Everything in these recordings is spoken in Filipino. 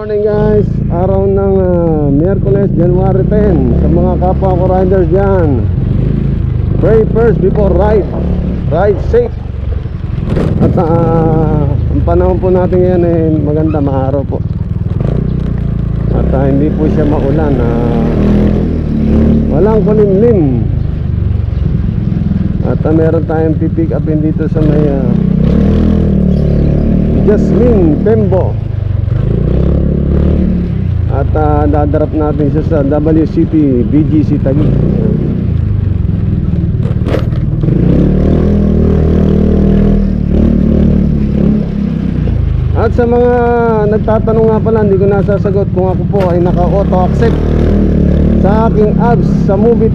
Morning guys, araw ng Miyerkules, January 10. Sa mga kapwa ko riders dyan, pray first before ride. Ride safe. At ang panahon po natin ngayon ay maganda, maaraw po. At hindi po siya maulan, walang kulimlim. At meron tayong pipick upin dito sa may Jasmine Pembo. At dadarap natin siya sa WCT BGC Taguig. At sa mga nagtatanong nga pala, hindi ko nasasagot kung ako po ay naka-auto accept sa aking apps sa Move It.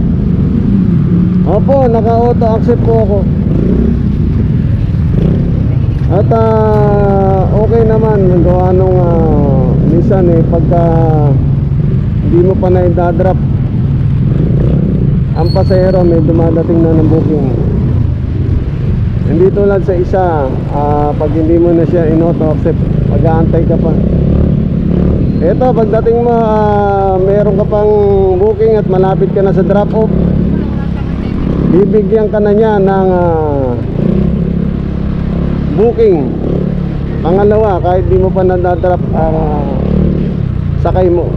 Opo, naka-auto accept po ako. At okay naman, gawa nung minsan pagka hindi mo pa na i-drop ang pasahero, may dumadating na ng booking. Hindi tulad sa isa, pag hindi mo na siya in-auto accept, mag-aantay ka pa. Eto, pagdating mo, meron ka pang booking at malapit ka na sa drop off, bibigyan ka na niya ng booking pangalawa kahit di mo pa nadadrop sakay mo.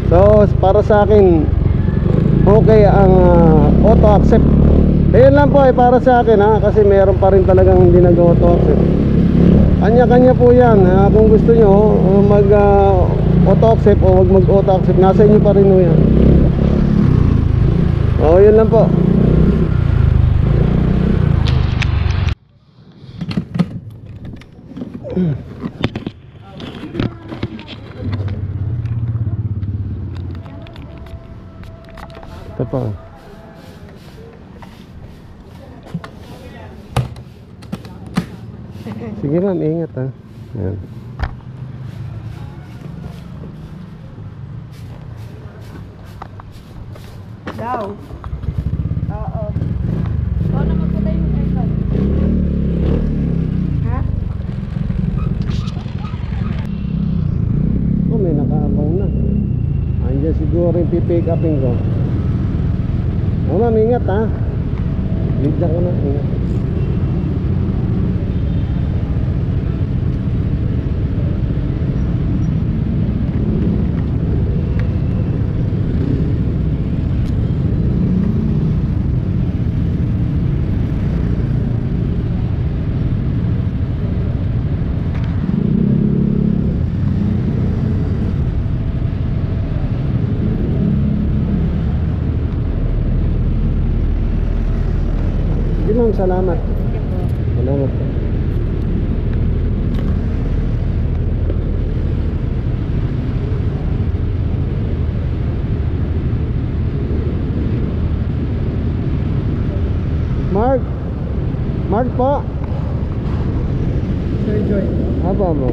So para sa akin okay ang auto accept. Ayun lang po para sa akin kasi meron pa rin talagang hindi nag-auto accept. Kanya-kanya po yan. Kung gusto nyo mag auto accept o wag mag auto accept, nasa inyo pa rin o yan. Yun lang po. Ito pa. Sige ma'am, ingat Yan. Daw. Oo. Ikaw na magpatay yung aircon. Ha? May nakaabang na. Andiyan siguro yung pipick upin ko. Ma'am, ingat Lead lang ko na, ingat. Ma'am, salamat. Salamat po. Mark po. Sir Joy. Aba mo.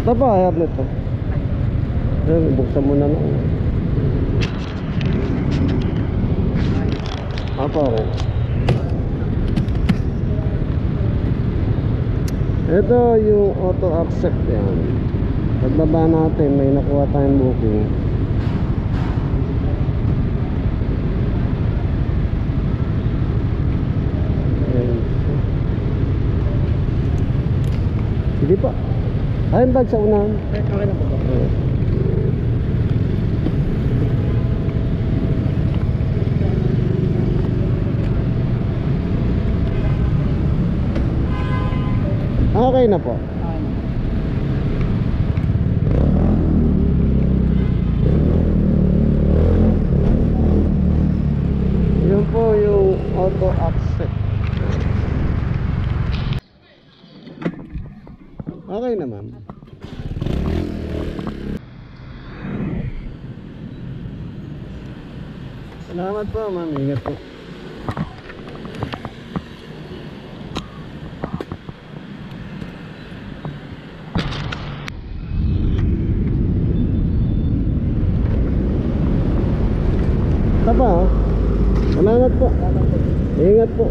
Ito pa, airnet to. Buksan mo na lang. Apa rin. Ito yung auto accept yan. Pagbaba natin may nakuha tayong booking. Sige pa. Ayun bag sa unahan. Okay na po. Okay na po. Yun po yung auto accept. Okay na ma'am. Salamat po ma'am. Ingat po. Tapa Salamat po. Ingat po.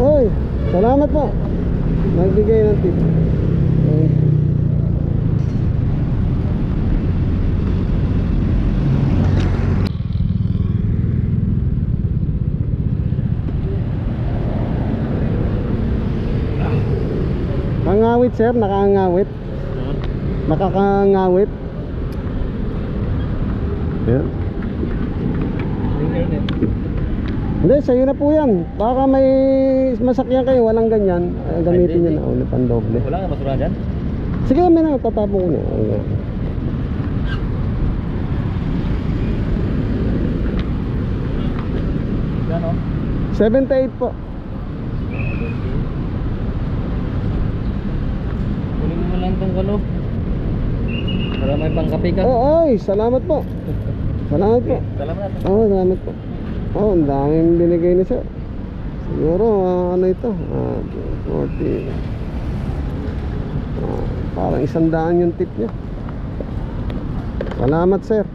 Oy, salamat po. Nagbigay ng tip. Nakangawit sir, nakangawit. Nakakangawit. Yan. Hindi, sa'yo na po yan. Baka may masakyan kayo, walang ganyan. Gamitin nyo na ulit ang doble. Wala nga basura dyan? Sige, may natatapon ko na. Ayan. Yan o. 78 po. Kunin mo lang itong kalo. Para may pangkape ka. Oh, oy, salamat po. Salamat po. Salamat. Oh, salamat po. Oh, ang daming binigay ni sir. Siguro, ano ito? 40. Parang 100 yung tip niya. Salamat sir.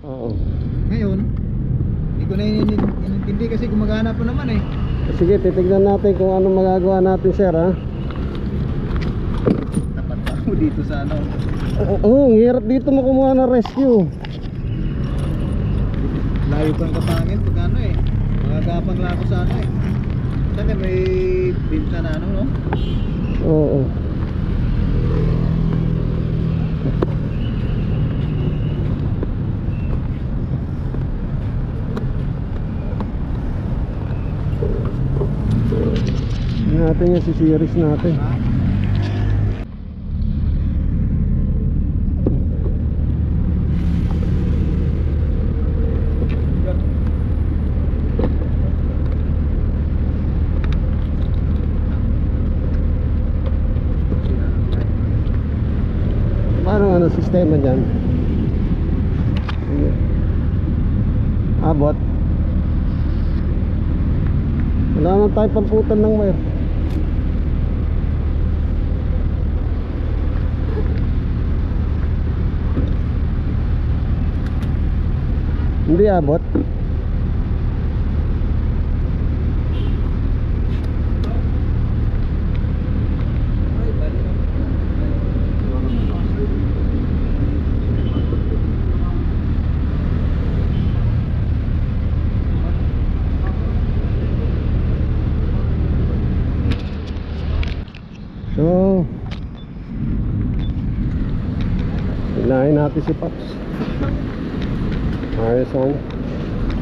Oo. Ngayon, hindi ko na inintindi kasi gumagana pa naman eh. Sige, titignan natin kung ano magagawa natin sir ha. Tapat pa ako dito sa ano. Oo, hirap dito makumuha ng rescue. Layo pang kapangin pag ano eh. Magagapang lang ako sa ano eh. Saka may binta na ano no? Oo. Natin yung si series natin. Paano ano sistema dyan? Abot. Wala naman tayo pamputan ng wire. Hindi abot. So, hinahin natin si Pops. Ayos on.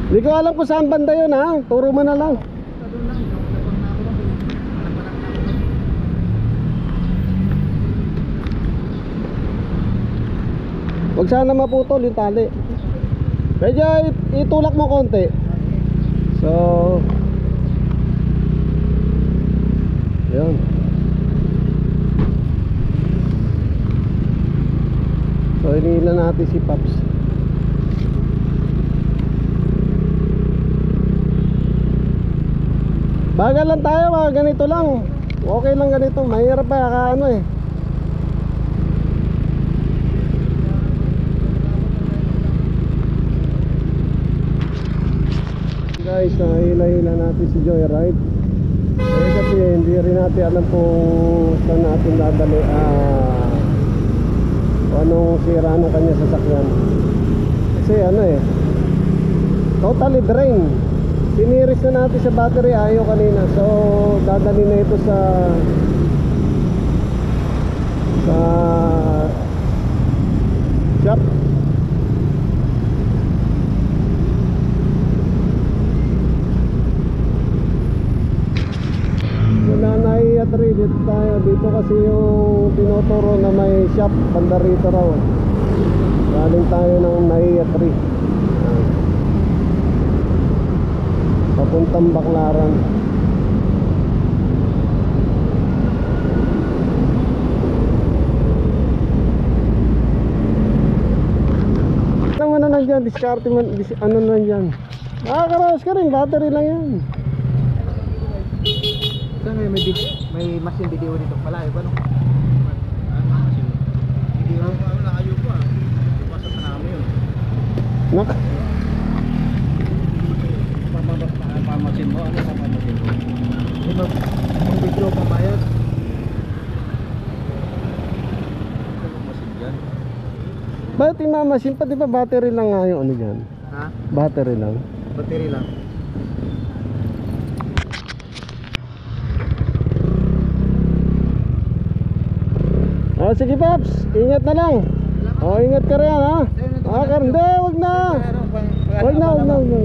Hindi ko alam kung saan banda yun ha. Turo mo na lang. Huwag sana maputol yung tali. Medyo itulak mo konti. So, yun. So, hinihila natin si Pops. Bagal lang tayo, mga ganito lang. Okay lang ganito, mahirap pa ano eh. Guys, nahila-hila natin si Joyride. Kasi hindi rin natin alam kung saan natin dadali anong sira ng kanya sasakyan. Kasi ano eh, totally drain. Siniris na natin sa battery, ayaw kanina. So dadali na ito sa shop. Wala na i-atri dito tayo. Dito kasi yung tinuturo na may shop banda rito raw. Galing tayo ng nai-atri papuntang Baclaran. Ano mo na nandyan, diskarte mo, ano na nandyan. Nakakaraos ka rin, battery lang yan. Saan may machine video dito? Malayo ba no? Video? Nakayo ko ah. Ipasok na namin yun. Nak, Pamasin mo, ano pamasin mo? Hindi ba, kung video pamayad? Ano pamasin dyan? bakit imamasin pa? Di ba battery lang nga yung ano dyan? Ha? Battery lang. Battery lang. Oh, sige Paps, ingat na lang. Oh, ingat ka rin ha. Ah, hindi, wag na. Wag na, wag na, wag na.